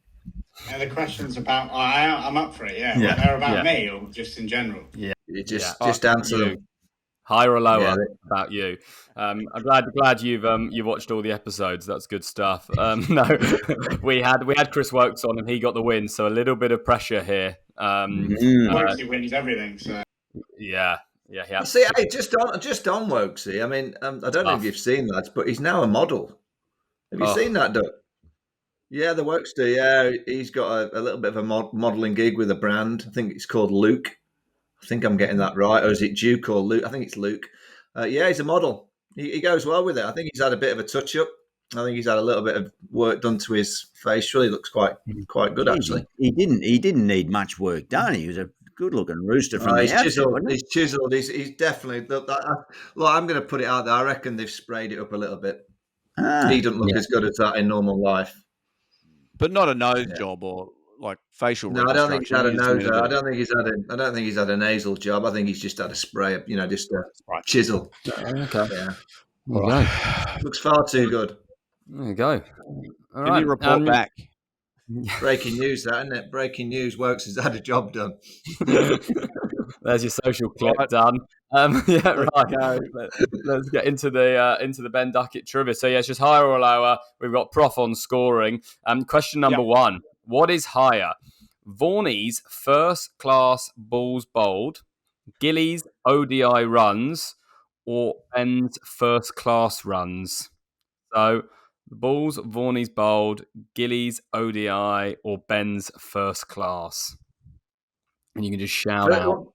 And the questions about I'm up for it, yeah. Well, they're about me or just in general? Yeah. Just answer them. Higher or lower about you. I'm glad you've watched all the episodes. That's good stuff. No, we had Chris Wokes on and he got the win, so a little bit of pressure here. Wokesy wins everything, so yeah. See, hey, just on Wokesy. I mean, I don't know if you've seen that, but he's now a model. Have you seen that, Doug? Yeah, the Wokester. Yeah, he's got a little bit of a modelling gig with a brand. I think it's called Luke. I think I'm getting that right. Or is it Duke or Luke? I think it's Luke. Yeah, he's a model. He goes well with it. I think he's had a bit of a touch-up. I think he's had a little bit of work done to his facial. He looks quite good, actually. He didn't need much work done. He was a good-looking rooster from the outset. He's chiseled. He's definitely... I'm going to put it out there. I reckon they've sprayed it up a little bit. He doesn't look as good as that in normal life. But not a nose job or like facial. No, I don't think he's had a nose. I don't think he's had a nasal job. I think he's just had a spray. Just a chisel. Okay. Yeah. All right. Looks far too good. There you go. All Can you report back? Breaking news, that isn't it? Breaking news. Wokes has had a job done. There's your social clip done. Right. Let's get into the Ben Duckett trivia. So it's just higher or lower. We've got Prof on scoring. Question number 1: what is higher, Vaughany's first class balls bowled, Gilly's ODI runs, or Ben's first class runs? So the balls Vaughany's bowled, Gilly's ODI, or Ben's first class. And you can just shout out.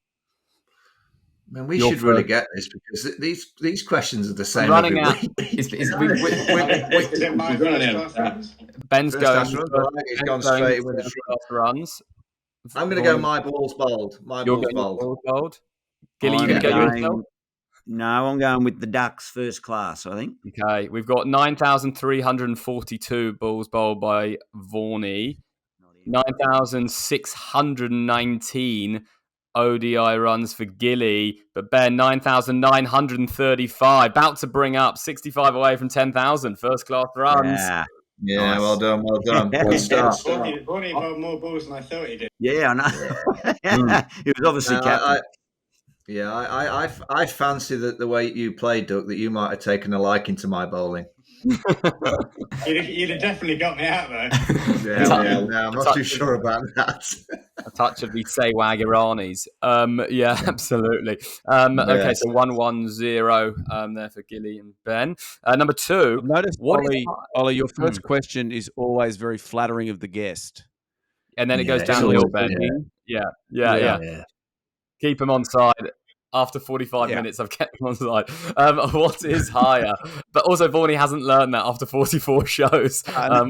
Man, we should really get this because these questions are the same. I'm running out. Ben's going. He's gone straight with the runs. I'm going to go my balls bowled. Balls bowled. Gilly, you going to go yourself? No, I'm going with the Ducks first class, I think. Okay, we've got 9,342 balls bowled by Vaughany, 9,619 ODI runs for Gilly, but Ben, 9,935, about to bring up 65 away from 10,000 first class runs. Yeah, nice. Well done. Good start. Vaughany bowled more balls than I thought he did. Yeah, I know. It was obviously captain. Yeah, I fancy that the way you play, Duck, that you might have taken a liking to my bowling. You'd have definitely got me out though. Yeah, I'm not too sure about that. A touch of the Sewag Iranis. Yeah, absolutely. Okay, so 1-1-0 there for Gilly and Ben. Number 2. I've noticed, What Ollie, your first question is always very flattering of the guest. and then it goes Yeah, downhill, always, Ben. yeah. Yeah. Keep him on side. After 45 minutes, I've kept him on side. What is higher? But also, Vaughany hasn't learned that after 44 shows. By the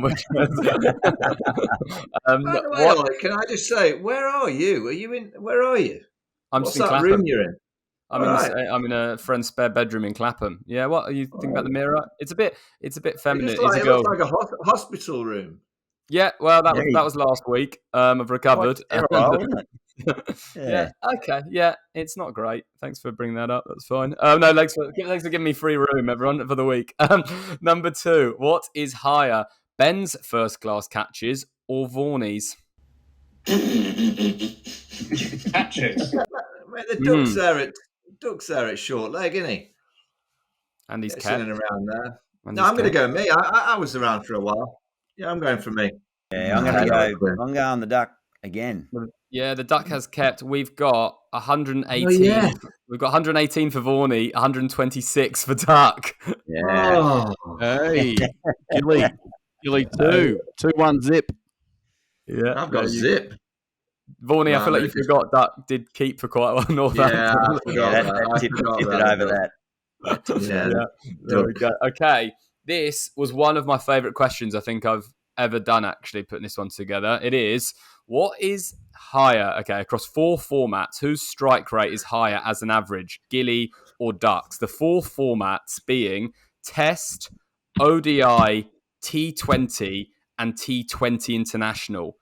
way, Ollie, can I just say, where are you? Where are you? What's just in that Clapham. room you're in? I'm in a friend's spare bedroom in Clapham. Yeah, what are you thinking about the mirror? It's a bit feminine. It looks like a hospital room. Yeah, well, that was last week. I've recovered. Isn't it? Yeah. Okay. Yeah, it's not great. Thanks for bringing that up. That's fine. No, thanks for giving me free room, everyone, for the week. Number 2. What is higher, Ben's first class catches or Vaughany's? Catches. The Duck's there at short leg, isn't he? And he's in and kept. around there. No, I'm going to go me. I was around for a while. Yeah, I'm going for me. Yeah, I'm going the Duck again. Yeah, the Duck has kept. We've got 118. Oh, yeah. We've got 118 for Vaughany, 126 for Duck. Yeah. Hey, Gilly 2-1 zip. Yeah, I've got zip. Vaughany, I feel like you forgot Duck did keep for quite a while. Northampton. Yeah, I forgot that. Tip it over that. Yeah. There we go. Okay, this was one of my favourite questions I think I've ever done, actually, putting this one together. It is, what is higher, okay, across 4 formats, whose strike rate is higher as an average, Gilly or Ducks? The 4 formats being Test, ODI, T20, and T20 International.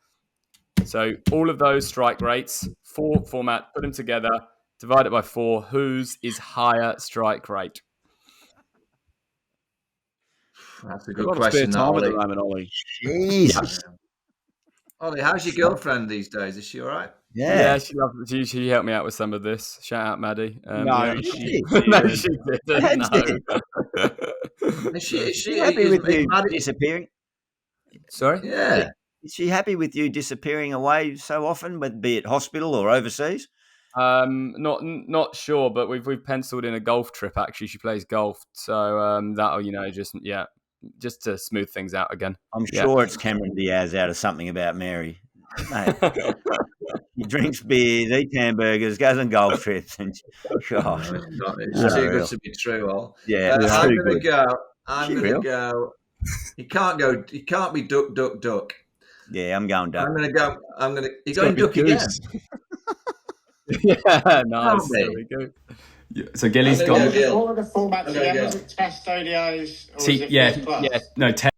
So all of those strike rates, 4 format, put them together, divide it by 4. Whose is higher strike rate? That's a Got good a lot of question, spare time at Ollie. the moment, Ollie. Jesus. Ollie, how's your girlfriend these days? Is she all right? Yeah. She helped me out with some of this. Shout out, Maddie. No, she didn't. No. Is she happy with you Maddie? disappearing? Sorry? Yeah. Is she happy with you disappearing away so often, be it hospital or overseas? Not sure, but we've penciled in a golf trip. Actually, she plays golf, so that'll just to smooth things out again. I'm sure it's Cameron Diaz out of Something About Mary. Mate, he drinks beers, eats hamburgers, goes on golf trips, and It's too good to be true, Al. Yeah, I'm going to go. I'm going to go. You can't be duck. Yeah, I'm going Duck. I'm going to. You're going Duck again. Yeah, nice. There we go. Yeah, so Gilly's gone. All of the formats again, was it Test, ODIs, or was it First Class?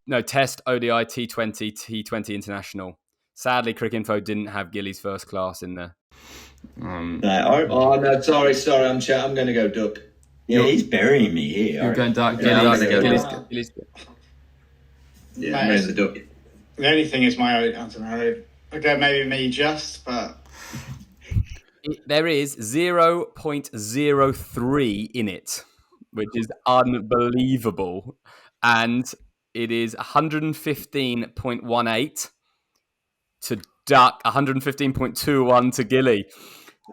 No, Test, ODI, T20, T20 International. Sadly, Cricinfo didn't have Gilly's first class in there. No, sorry, I'm going to go Duck. Yeah, he's burying me here. You're going Duck. Yeah, I'm going to go Gilly's. Yeah, I'm going the Duck. The only thing is my own, I don't know. Okay, maybe me just, but There is 0.03 in it, which is unbelievable. And it is 115.18 to Duck, 115.21 to Gilly.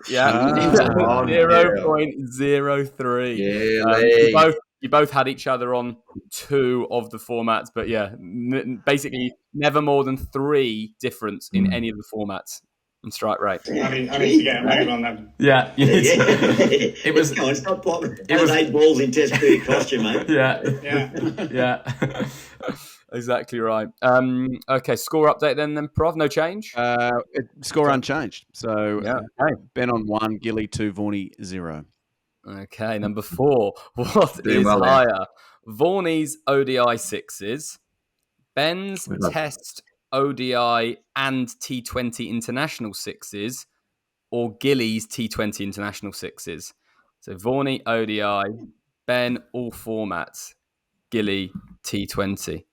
Yeah, 0.03. You both had each other on 2 of the formats, but yeah, basically never more than 3 difference in any of the formats in strike rate. I need to get a move on them. Yeah. It was. Come on, stop popping. It was 8 balls in Test cricket cost you, mate. Yeah. Exactly right. Okay, score update then, Prof. No change. Score unchanged. So Okay. Ben on 1, Gilly 2, Vaughany 0. Okay, number 4. What Doing is well then. higher? Vaughany's ODI 6s, Ben's Test ODI and T20 International 6s, or Gilly's T20 International 6s? So Vaughany ODI, Ben all formats, Gilly T20.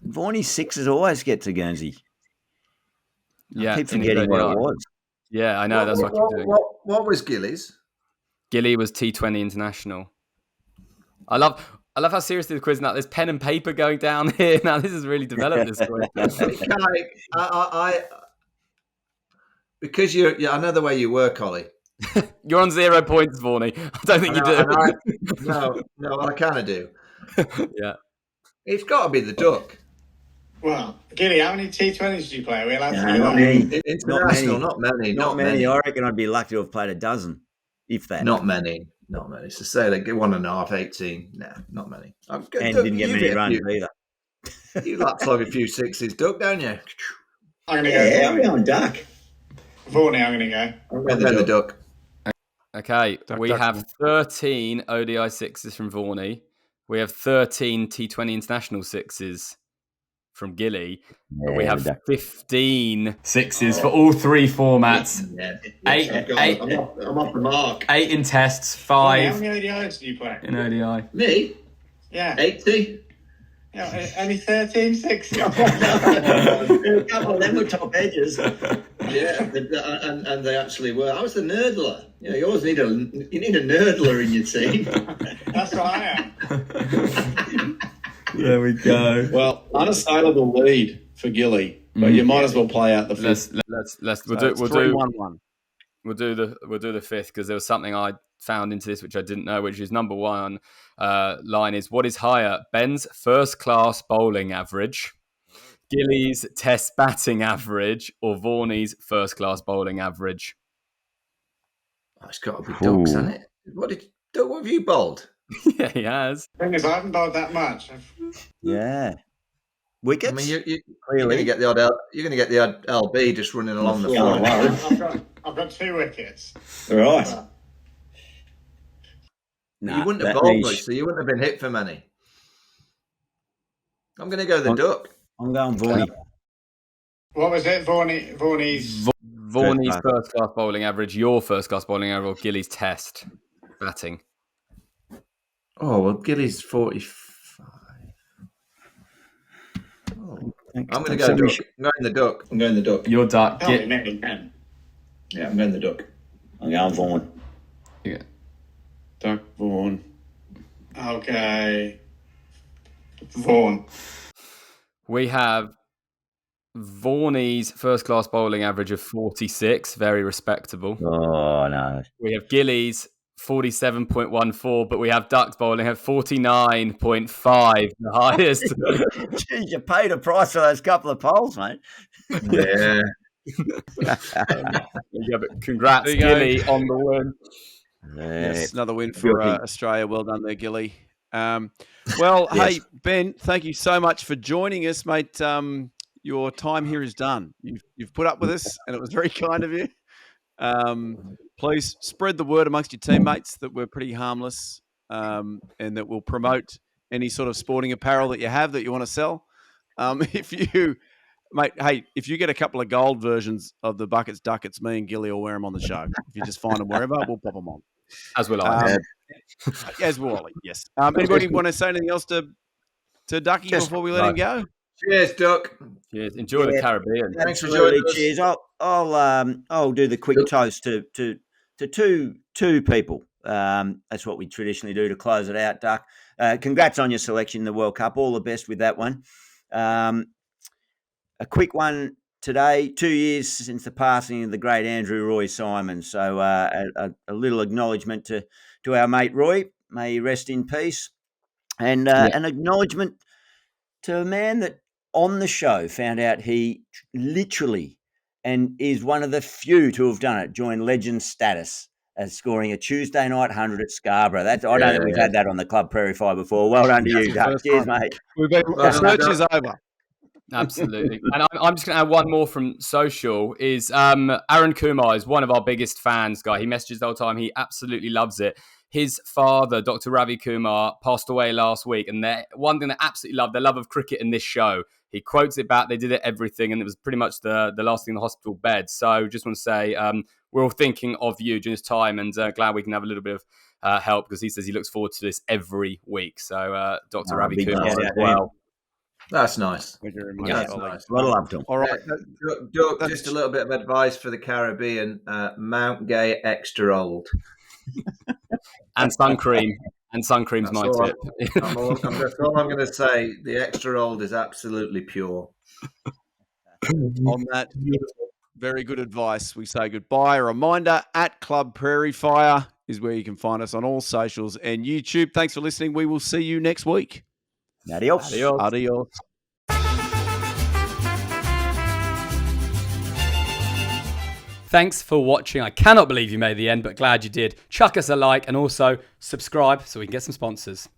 Vaughany's 6s always get to Guernsey. Yeah, I keep forgetting what it was. Yeah, I know. That's what you're doing. What was Gilly's? Gilly was T20 international. I love how seriously the quiz now. There's pen and paper going down here. Now this has really developed this quiz. Because I know the way you work, Ollie. You're on 0 points, Vaughany. I don't think you do. No, I kind of do. Yeah. It's got to be the duck. Well, Gilly, how many T20s did you play? Are we allowed to do not that? many. International, not many. Not many. I reckon I'd be lucky to have played a dozen, if that. Not many. So say they get 1.5, 18. Nah, not many. And didn't get many runs either. You like plug a few sixes, Duck, don't you? I'm going to go. I'm going Duck. Vaughany, I'm going to go. I'm going the Duck. Okay, we have 13 ODI sixes from Vaughany. We have 13 T20 international sixes from Gilly. But we have 15 sixes for all three formats. Eight. I'm off the mark. 8 in tests, 5 How many ODIs do you play? in ODI. Me? Yeah. 80? Yeah, only 13 sixes. A couple of them were top edges. Yeah, and they actually were. I was the nerdler. You always need a nerdler in your team. That's what I am. There we go. Well, unassailable lead for Gilly, but you might as well play out the fifth. We'll do the fifth, because there was something I found into this which I didn't know, which is number one line is, what is higher, Ben's first class bowling average, Gilly's test batting average, or Vaughany's first class bowling average? Oh, it's got to be Ducks, hasn't it? What have you bowled? Yeah, he has. The thing is, I haven't bowled that much. Yeah. Wickets? I mean, you're going to get the odd LB just running along the floor. I've got 2 wickets. All right. You wouldn't have bowled much, so you wouldn't have been hit for many. I'm going to go the Duck. I'm going Vaughany. What was it? Vaughany's first class bowling average, your first class bowling average, or Gilly's test batting? Oh, well, Gilly's 45. Oh. I'm going to go Duck. I'm going the Duck. Your Duck. Yeah, I'm going the Duck. I'm going Vaughan. Yeah. Duck, Vaughan. Okay. Vaughan. We have Vaughany's first class bowling average of 46, very respectable. Oh, no. We have Gilly's 47.14, but we have Ducks bowling at 49.5, the highest. Jeez, you paid a price for those couple of poles, mate. Yeah. But congrats, Gilly, on the win. Yes, another win for Australia. Well done there, Gilly. Hey, Ben, thank you so much for joining us, mate. Your time here is done. You've put up with us, and it was very kind of you. Please spread the word amongst your teammates that we're pretty harmless, and that we'll promote any sort of sporting apparel that you have that you want to sell. If you get a couple of gold versions of the Buckets Duckets, me and Gilly will wear them on the show. If you just find them wherever, we'll pop them on. As will I. As will Ollie, yes. Anybody want to say anything else to Ducky before we let him go? Cheers, Duck. Cheers. Enjoy the Caribbean. Thanks for joining us. Cheers. I'll do the quick toast to two people. That's what we traditionally do to close it out, Duck. Congrats on your selection in the World Cup. All the best with that one. A quick one today, 2 years since the passing of the great Andrew Roy Simon. So a little acknowledgement to our mate Roy. May he rest in peace. And an acknowledgement to a man that on the show found out he literally and is one of the few to have done it, joined legend status as scoring a Tuesday night 100 at Scarborough. I don't think we've had that on the Club Prairie Fire before. Well done to you, Duck. Cheers, mate. The search is over. Absolutely. And I'm just going to add one more from social is Aaron Kumar is one of our biggest fans, guy. He messages the whole time. He absolutely loves it. His father, Dr. Ravi Kumar, passed away last week. And one thing they absolutely love, their love of cricket in this show. He quotes it back. They did it everything. And it was pretty much the last thing in the hospital bed. So just want to say we're all thinking of you during this time and glad we can have a little bit of help because he says he looks forward to this every week. So Dr. Ravi Kumar as well. That's nice. Thank you very much. That's nice. Well loved him. All right. Doug, just a little bit of advice for the Caribbean. Mount Gay extra old. and sun cream. And sun cream's That's my all tip. that's all I'm going to say. The extra old is absolutely pure. On that very good advice, we say goodbye. A reminder, at Club Prairie Fire is where you can find us on all socials and YouTube. Thanks for listening. We will see you next week. Adios. Adios. Thanks for watching. I cannot believe you made the end, but glad you did. Chuck us a like and also subscribe so we can get some sponsors.